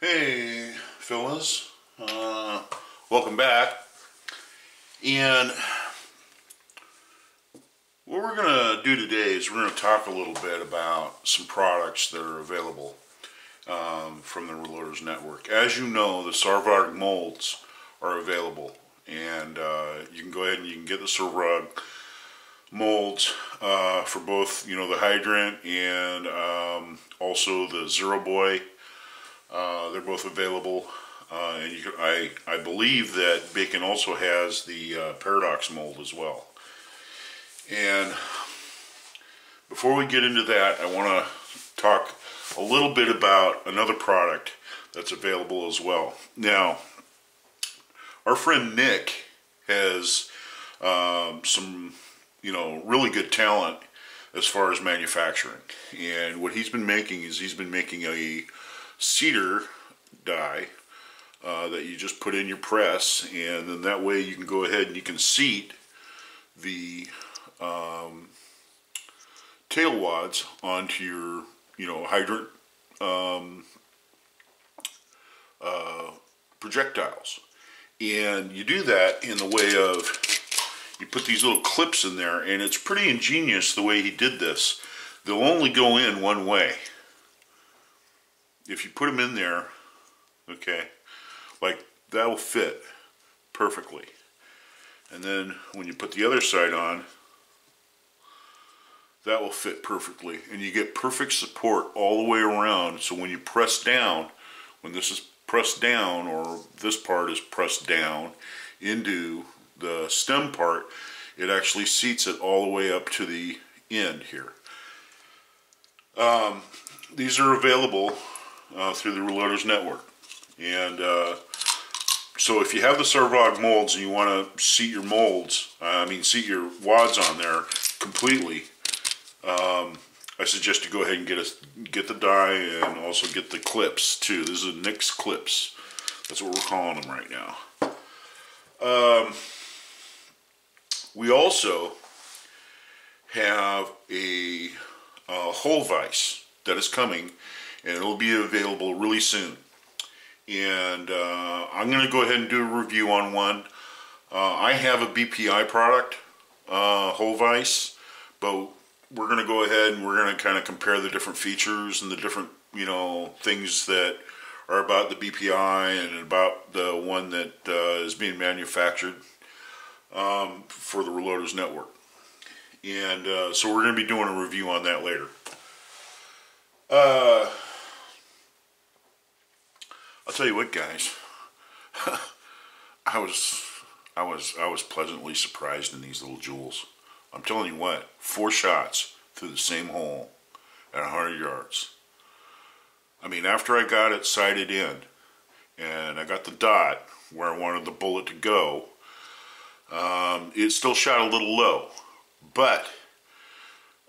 Hey fellas, welcome back. And what we're going to do today is we're going to talk a little bit about some products that are available from the Reloaders Network. As you know, the Sarvarg molds are available, and you can go ahead and you can get the Sarvarg molds for both, the hydrant and also the Zero Boy. They're both available, and I believe that Bacon also has the Paradox mold as well. And before we get into that, I want to talk a little bit about another product that's available as well. Now, our friend Nick has some, really good talent as far as manufacturing. And what he's been making is he's been making a cedar die that you just put in your press, and then that way you can go ahead and you can seat the tail wads onto your hydrant projectiles. And you do that in the way of you put these little clips in there, and it's pretty ingenious the way he did this. They'll only go in one way. If you put them in there, okay, like that will fit perfectly. And then when you put the other side on, that will fit perfectly. And you get perfect support all the way around. So when you press down, when this is pressed down, or this part is pressed down into the stem part, it actually seats it all the way up to the end here. These are available through the Reloaders Network. And so if you have the Sarvarg molds and you want to seat your molds, seat your wads on there completely, I suggest you go ahead and get the die and also get the clips too. This is Nick's clips. That's what we're calling them right now. We also have a hole vise that is coming, and it'll be available really soon. And I'm going to go ahead and do a review on one. I have a BPI product, hole vise, but we're going to go ahead and we're going to kind of compare the different features and the different, things that are about the BPI and about the one that is being manufactured for the Reloaders Network. And so we're going to be doing a review on that later. I'll tell you what, guys. I was pleasantly surprised in these little jewels. I'm telling you what, 4 shots through the same hole at 100 yards. After I got it sighted in and I got the dot where I wanted the bullet to go, it still shot a little low. But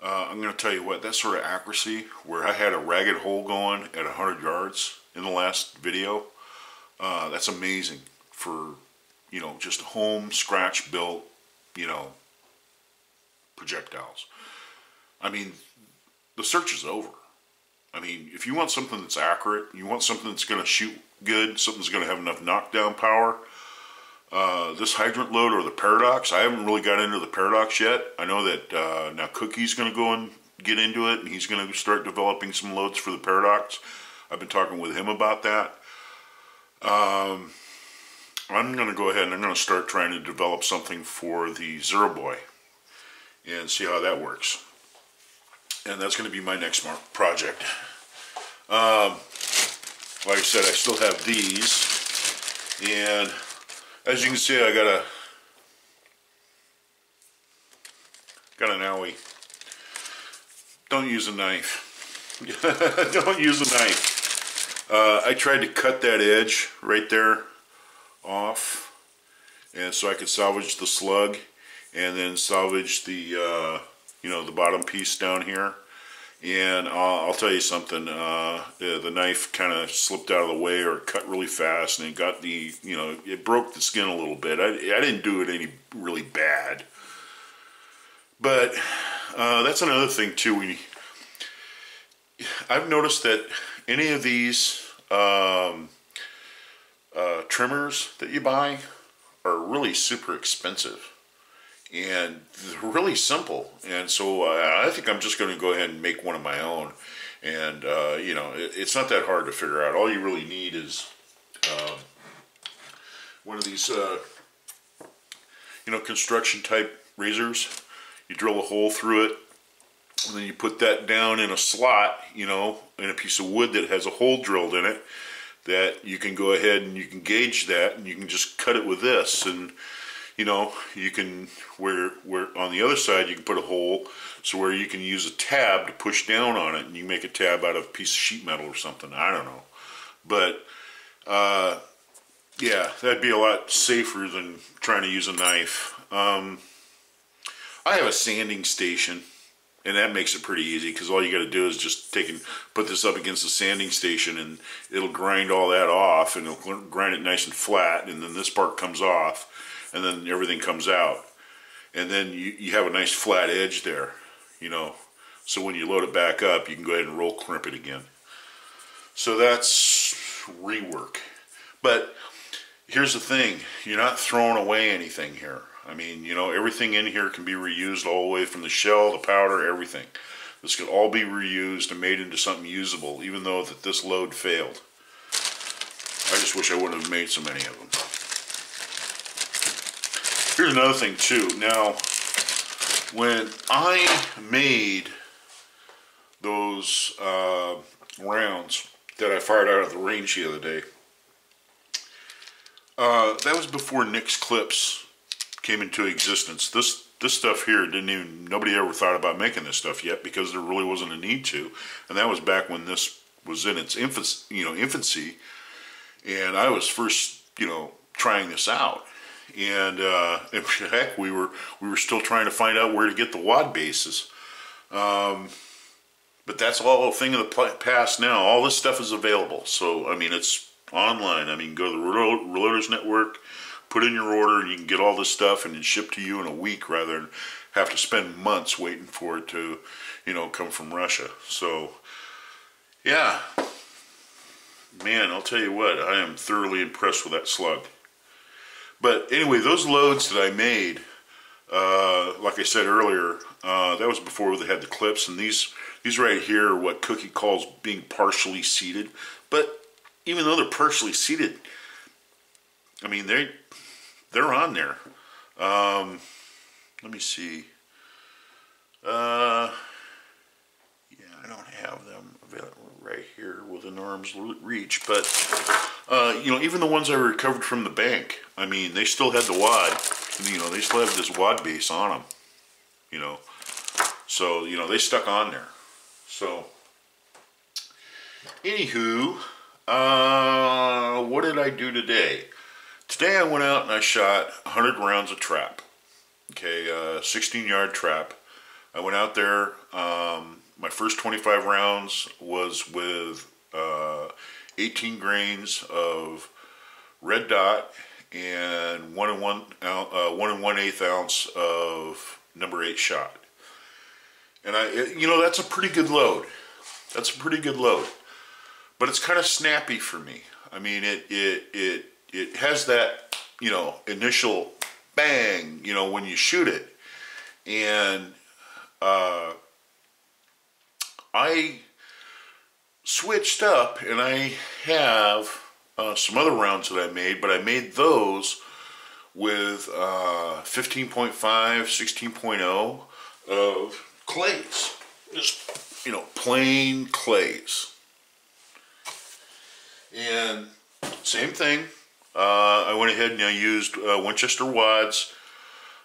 I'm going to tell you what, that sort of accuracy where I had a ragged hole going at 100 yards in the last video, that's amazing for, just home scratch built, projectiles. The search is over. If you want something that's accurate, you want something that's going to shoot good, something that's going to have enough knockdown power, this hydrant load or the Paradox, I haven't really got into the Paradox yet. I know that now Cookie's going to go and get into it, and he's going to start developing some loads for the Paradox. I've been talking with him about that. I'm going to go ahead and I'm going to start trying to develop something for the Zero Boy and see how that works. And that's going to be my next project. Like I said, I still have these. And as you can see, I got an owie. Don't use a knife. Don't use a knife. I tried to cut that edge right there off, and so I could salvage the slug, and then salvage the the bottom piece down here. And I'll tell you something, the knife kind of slipped out of the way, or cut really fast, and it got the, it broke the skin a little bit. I didn't do it any really bad. But that's another thing too. I've noticed that any of these trimmers that you buy are really super expensive. And they're really simple. And so I think I'm just going to go ahead and make one of my own. And, you know, it's not that hard to figure out. All you really need is one of these, you know, construction type razors. You drill a hole through it, and then you put that down in a slot, you know, in a piece of wood that has a hole drilled in it, that you can go ahead and you can gauge that, and you can just cut it with this. And you know, you can, where on the other side you can put a hole so where you can use a tab to push down on it, and you can make a tab out of a piece of sheet metal or something. I don't know. But, yeah, that'd be a lot safer than trying to use a knife. I have a sanding station, and that makes it pretty easy because all you got to do is just put this up against the sanding station, and it'll grind all that off, and it'll grind it nice and flat, and then this part comes off. And then everything comes out. And then you have a nice flat edge there, you know. So when you load it back up, you can go ahead and roll crimp it again. So that's rework. But here's the thing. You're not throwing away anything here. I mean, you know, everything in here can be reused all the way from the shell, the powder, everything. This could all be reused and made into something usable, even though that this load failed. I just wish I wouldn't have made so many of them. Here's another thing too. Now, when I made those rounds that I fired out of the range the other day, that was before Nix clips came into existence. This stuff here nobody ever thought about making this stuff yet because there really wasn't a need to, and that was back when this was in its infancy, and I was first, you know, trying this out. And heck, we were still trying to find out where to get the wad bases. But that's all a thing of the past now. All this stuff is available. So, I mean, it's online. I mean, go to the Reloaders Network, put in your order, and you can get all this stuff and it's shipped to you in a week rather than have to spend months waiting for it to, you know, come from Russia. So, yeah. Man, I'll tell you what, I am thoroughly impressed with that slug. But anyway, those loads that I made, like I said earlier, that was before they had the clips, and these right here are what Cookie calls being partially seated. But even though they're partially seated, I mean they're on there. Let me see. Yeah, I don't have them available right here within arm's reach, but you know, even the ones I recovered from the bank, I mean, they still had the wad, you know, they still have this wad base on them, you know, so, you know, they stuck on there. So, anywho, what did I do today? Today I went out and I shot 100 rounds of trap, okay, 16-yard trap. I went out there, my first 25 rounds was with 18 grains of red dot and 1 1/8 ounce of number 8 shot. And you know, that's a pretty good load. That's a pretty good load. But it's kind of snappy for me. I mean, it has that, you know, initial bang, you know, when you shoot it. And I switched up, and I have some other rounds that I made, but I made those with 15.5, 16.0 of clays. Just, you know, plain clays. And same thing. I went ahead and I used Winchester wads,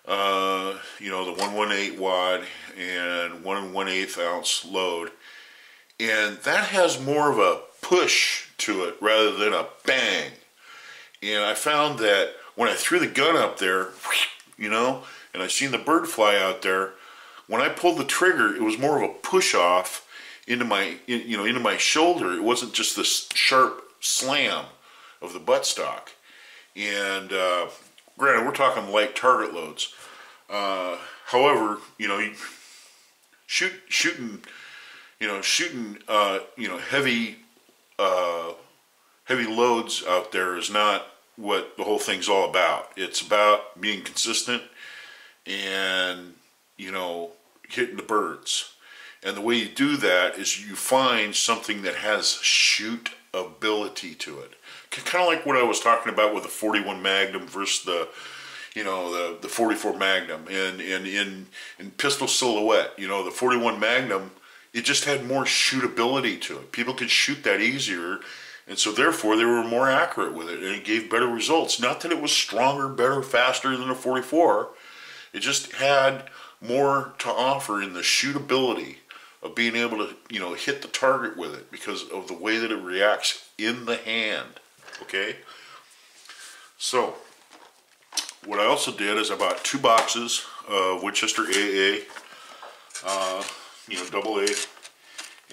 you know, the 1 1/8 wad and 1 1/8 ounce load. And that has more of a push to it rather than a bang. And I found that when I threw the gun up there, you know, and I seen the bird fly out there, when I pulled the trigger, it was more of a push off into my, you know, into my shoulder. It wasn't just this sharp slam of the buttstock. And granted, we're talking light target loads. However, you know, shooting, you know, heavy heavy loads out there is not what the whole thing's all about. It's about being consistent and, you know, hitting the birds. And the way you do that is you find something that has shoot ability to it. Kind of like what I was talking about with the 41 Magnum versus the, you know, the 44 Magnum. And in pistol silhouette, you know, the 41 Magnum, it just had more shootability to it. People could shoot that easier, and so therefore they were more accurate with it, and it gave better results. Not that it was stronger, better, faster than a 44. It just had more to offer in the shootability of being able to, you know, hit the target with it because of the way that it reacts in the hand. Okay? So, what I also did is I bought 2 boxes of Winchester AA, you know, double A,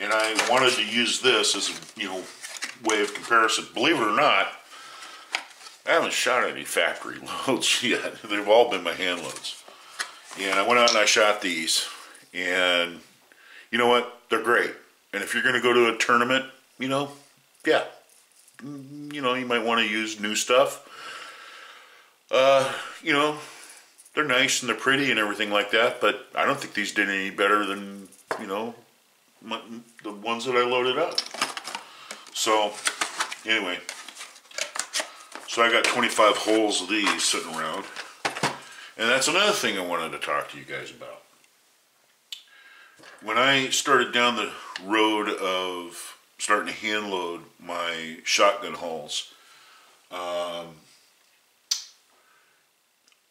and I wanted to use this as a, you know, way of comparison. Believe it or not, I haven't shot any factory loads yet. They've all been my hand loads. And I went out and I shot these, and you know what? They're great. And if you're going to go to a tournament, you know, yeah, you know, you might want to use new stuff. You know, they're nice and they're pretty and everything like that, but I don't think these did any better than, you know, the ones that I loaded up. So, anyway, so I got 25 holes of these sitting around. And that's another thing I wanted to talk to you guys about. When I started down the road of starting to hand load my shotgun holes,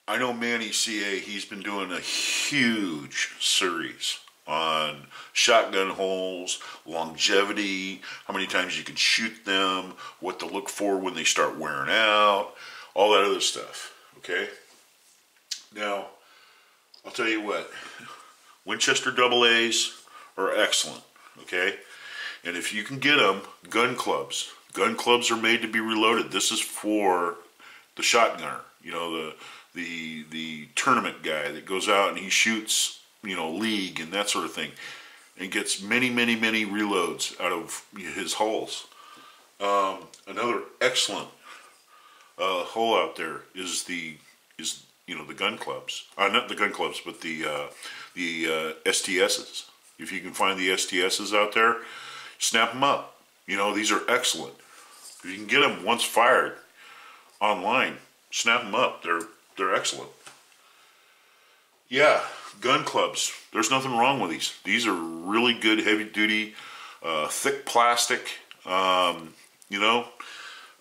I know Manny CA, he's been doing a huge series on shotgun holes, longevity, how many times you can shoot them, what to look for when they start wearing out, all that other stuff, okay? Now, I'll tell you what, Winchester AA's are excellent, okay? And if you can get them, gun clubs are made to be reloaded. This is for the shotgunner, you know, the tournament guy that goes out and he shoots, you know, league and that sort of thing, and gets many reloads out of his holes. Another excellent hole out there is you know, the gun clubs. Not the gun clubs, but the STSs. If you can find the STSs out there, snap them up. You know, these are excellent. If you can get them once fired online, snap them up. They're excellent. Yeah, gun clubs. There's nothing wrong with these. These are really good, heavy-duty, thick plastic. You know,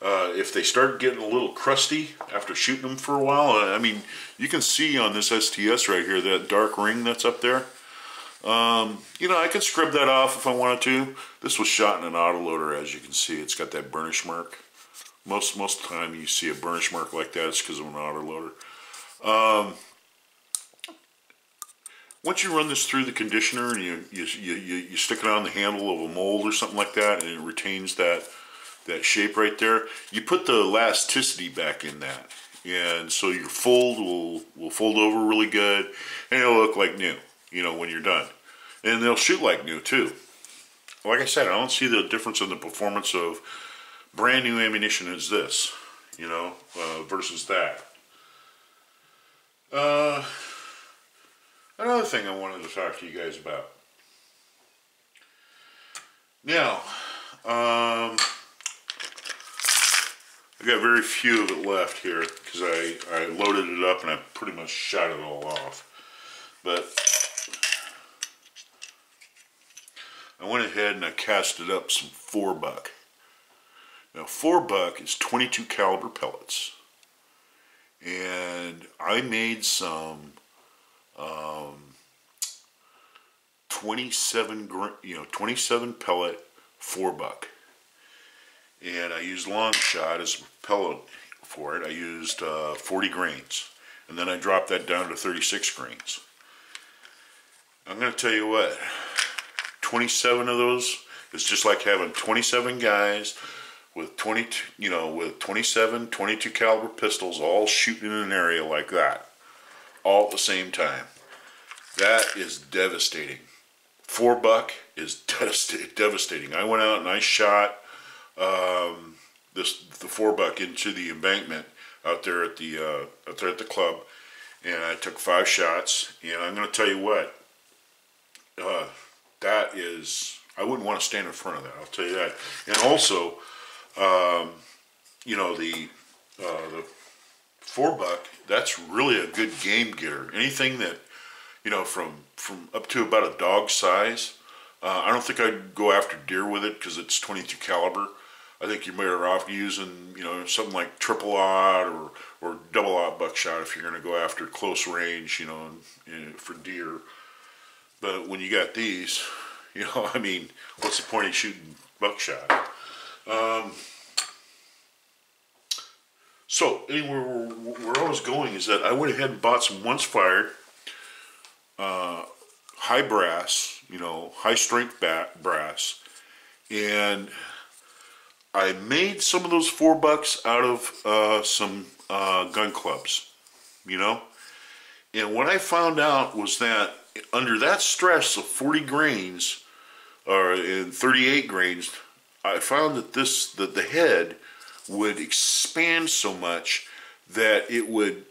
if they start getting a little crusty after shooting them for a while, I mean, you can see on this STS right here, that dark ring that's up there. You know, I could scrub that off if I wanted to. This was shot in an autoloader, as you can see. It's got that burnish mark. Most of the time you see a burnish mark like that, it's because of an autoloader. Once you run this through the conditioner and you stick it on the handle of a mold or something like that, and it retains that shape right there, you put the elasticity back in that, and so your fold will fold over really good, and it'll look like new, you know, when you're done. And they'll shoot like new too. Like I said, I don't see the difference in the performance of brand new ammunition as this, you know, versus that. Another thing I wanted to talk to you guys about. Now, I got very few of it left here because I loaded it up and I pretty much shot it all off. But I went ahead and I casted up some 4-buck. Now 4-buck is 22 caliber pellets, and I made some 27 pellet 4-buck, and I used long shot as a pellet for it. I used 40 grains, and then I dropped that down to 36 grains. I'm going to tell you what, 27 of those is just like having 27 guys with 27 22 caliber pistols all shooting in an area like that, all at the same time. That is devastating. 4-buck is devastating. I went out and I shot the 4-buck into the embankment out there at the club, and I took 5 shots. And I'm going to tell you what, that is, I wouldn't want to stand in front of that. I'll tell you that. And also, you know, the 4-buck, that's really a good game getter. Anything that, you know, from up to about a dog size. I don't think I'd go after deer with it because it's 22 caliber. I think you're better off using, you know, something like triple aught or double aught buckshot if you're going to go after close range, you know, for deer. But when you got these, you know, I mean, what's the point of shooting buckshot? So anyway, where I was going is that I went ahead and bought some once fired high brass, you know, high strength brass, and I made some of those 4-bucks out of some gun clubs, you know. And what I found out was that under that stress of 40 grains or in 38 grains, I found that that the head would expand so much that it would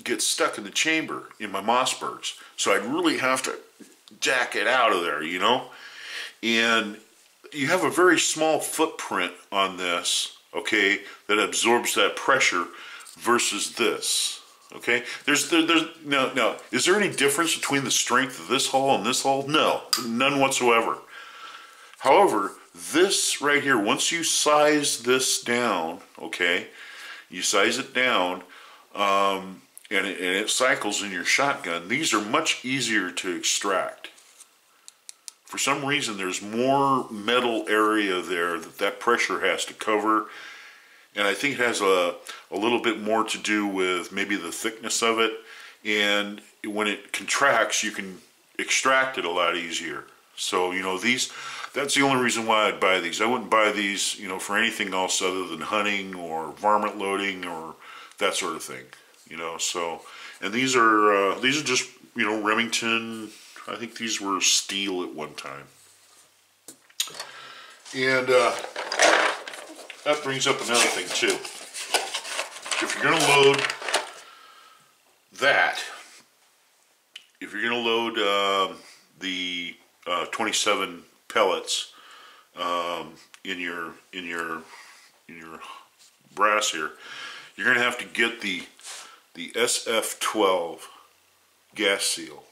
get stuck in the chamber in my Mossbergs. So I'd really have to jack it out of there, you know. And you have a very small footprint on this, okay, that absorbs that pressure versus this, okay. There's now, is there any difference between the strength of this hull and this hull? No, none whatsoever. However, this right here, once you size this down, okay, you size it down, and it cycles in your shotgun, these are much easier to extract. For some reason, there's more metal area there that pressure has to cover, and I think it has a little bit more to do with maybe the thickness of it, and when it contracts, you can extract it a lot easier. So, you know, that's the only reason why I'd buy these. I wouldn't buy these, you know, for anything else other than hunting or varmint loading or that sort of thing, you know. So, and these are just, you know, Remington. I think these were steel at one time. And that brings up another thing too. If you're going to load that, if you're going to load the 27 pellets in your brass here, you're going to have to get the SF12 gas seal.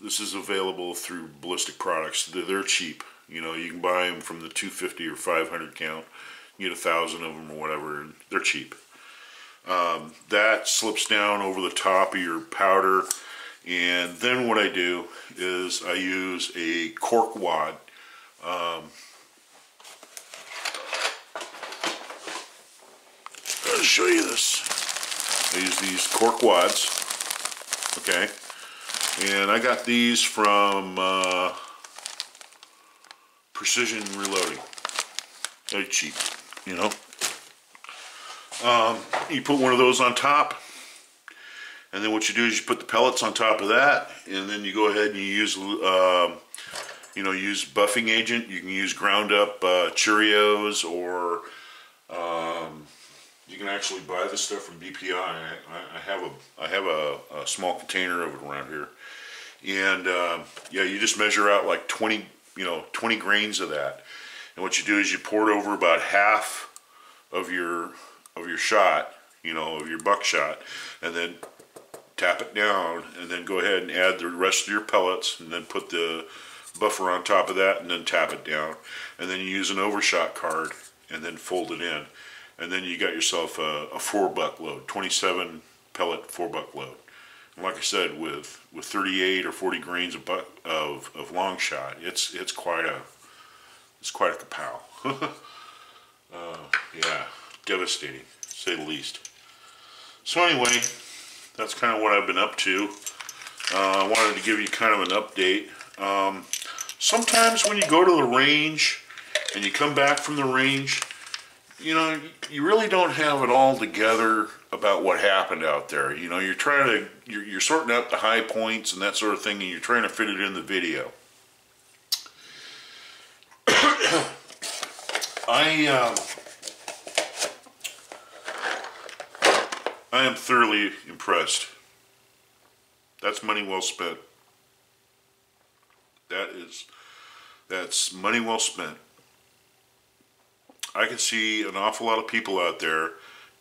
This is available through Ballistic Products. They're cheap. You know, you can buy them from the 250 or 500 count. You get 1,000 of them or whatever, and they're cheap. That slips down over the top of your powder, and then what I do is I use a cork wad. I'll show you this. I use these cork wads, okay, and I got these from Precision Reloading. They're cheap, you know. You put one of those on top, and then what you do is you put the pellets on top of that, and then you go ahead and you use, you know, use buffing agent. You can use ground up Cheerios, or you can actually buy this stuff from BPI. I have a small container of it around here, and yeah, you just measure out like 20 grains of that, and what you do is you pour it over about half of your shot, you know, of your buckshot, and then tap it down, and then go ahead and add the rest of your pellets, and then put the buffer on top of that, and then tap it down, and then you use an overshot card, and then fold it in, and then you got yourself a 4-buck load, 27 pellet 4-buck load. And like I said, with 38 or 40 grains of long shot, it's quite a kapow. Yeah, devastating, to say the least. So anyway, that's kind of what I've been up to. I wanted to give you kind of an update. Sometimes when you go to the range and you come back from the range, you know, you really don't have it all together about what happened out there. You know, you're sorting out the high points and that sort of thing, and you're trying to fit it in the video. I am thoroughly impressed. That's money well spent. That's money well spent. I can see an awful lot of people out there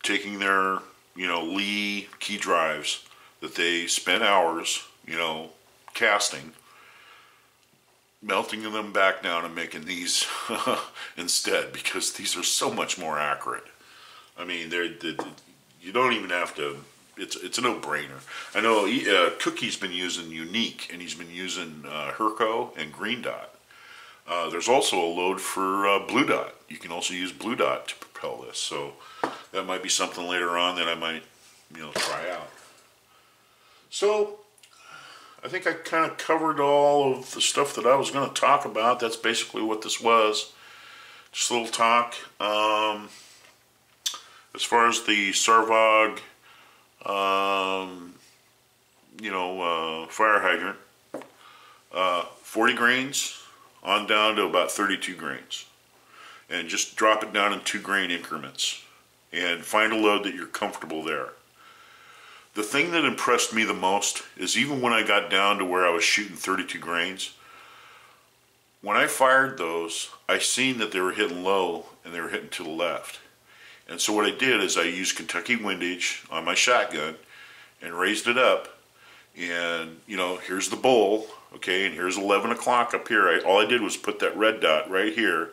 taking their, Lee key drives that they spent hours, casting, melting them back down and making these instead, because these are so much more accurate. I mean, you don't even have to. It's a no-brainer. I know Cookie's been using Unique, and he's been using Herco and Green Dot. There's also a load for Blue Dot. You can also use Blue Dot to propel this, so that might be something later on that I might, try out. So I think I kind of covered all of the stuff that I was going to talk about. That's basically what this was. Just a little talk. As far as the Sarvag, fire hydrant, 40 grains on down to about 32 grains. And just drop it down in 2 grain increments. And find a load that you're comfortable there. The thing that impressed me the most is even when I got down to where I was shooting 32 grains, when I fired those, I seen that they were hitting low and they were hitting to the left. And so what I did is I used Kentucky windage on my shotgun and raised it up. And, here's the bowl, okay, and here's 11 o'clock up here. All I did was put that red dot right here,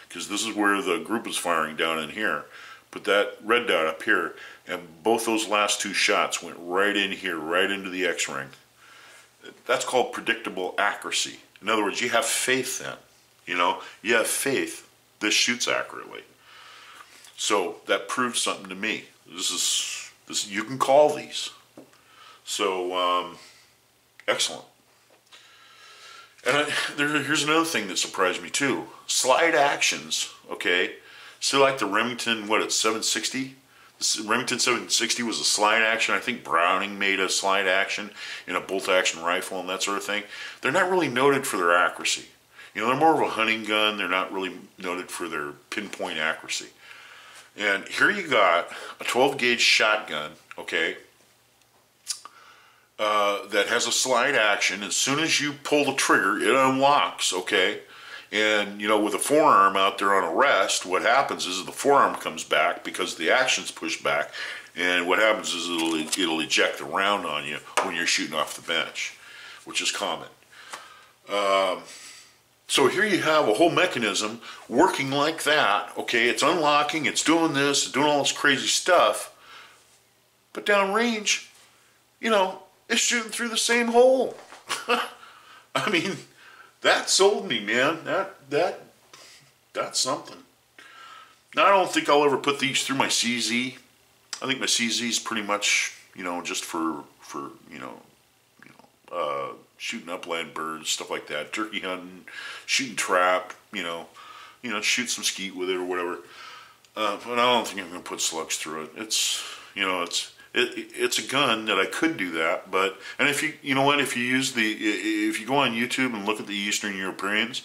because this is where the group is firing down in here. Put that red dot up here, and both those last 2 shots went right in here, right into the X-ring. That's called predictable accuracy. In other words, you have faith then. You have faith this shoots accurately. So that proved something to me. This you can call these. So excellent. And here's another thing that surprised me too. Slide actions, okay? So like the Remington, it's 760? The Remington 760 was a slide action. I think Browning made a slide action in a bolt action rifle and that sort of thing. They're not really noted for their accuracy. They're more of a hunting gun. They're not really noted for their pinpoint accuracy. And here you got a 12 gauge shotgun, okay, that has a slide action. As soon as you pull the trigger, it unlocks, okay? And, with a forearm out there on a rest, what happens is the forearm comes back because the action's pushed back. And what happens is it'll eject the round on you when you're shooting off the bench, which is common. So here you have a whole mechanism working like that, okay? It's unlocking, it's doing this, it's doing all this crazy stuff. But downrange, it's shooting through the same hole. I mean, that sold me, man. That's something. Now, I don't think I'll ever put these through my CZ. I think my CZ is pretty much, just for shooting upland birds, stuff like that, turkey hunting, shooting trap, shoot some skeet with it or whatever. But I don't think I'm going to put slugs through it. It's a gun that I could do that, and if you if you go on YouTube and look at the Eastern Europeans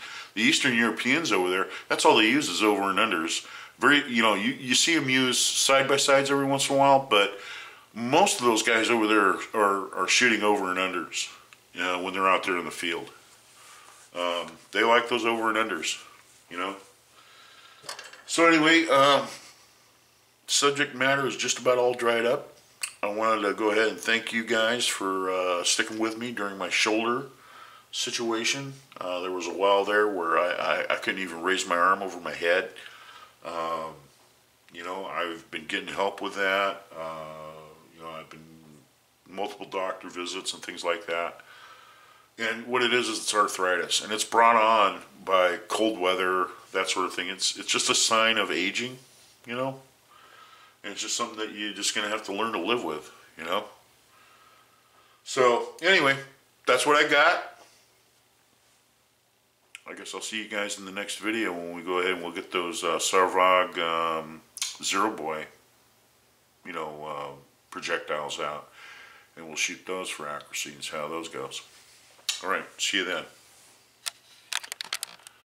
over there, that's all they use is over and unders. You see them use side by sides every once in a while, but most of those guys over there are shooting over and unders, when they're out there in the field. They like those over and unders, So anyway, subject matter is just about all dried up. I wanted to go ahead and thank you guys for sticking with me during my shoulder situation. There was a while there where I couldn't even raise my arm over my head. I've been getting help with that. I've been multiple doctor visits and things like that. And what it is it's arthritis, and it's brought on by cold weather, that sort of thing. It's just a sign of aging, And it's just something that you're just going to have to learn to live with, So, anyway, that's what I got. I guess I'll see you guys in the next video when we go ahead and we'll get those Sarvag Zero Boy, projectiles out. And we'll shoot those for accuracy and see how those goes. Alright, see you then.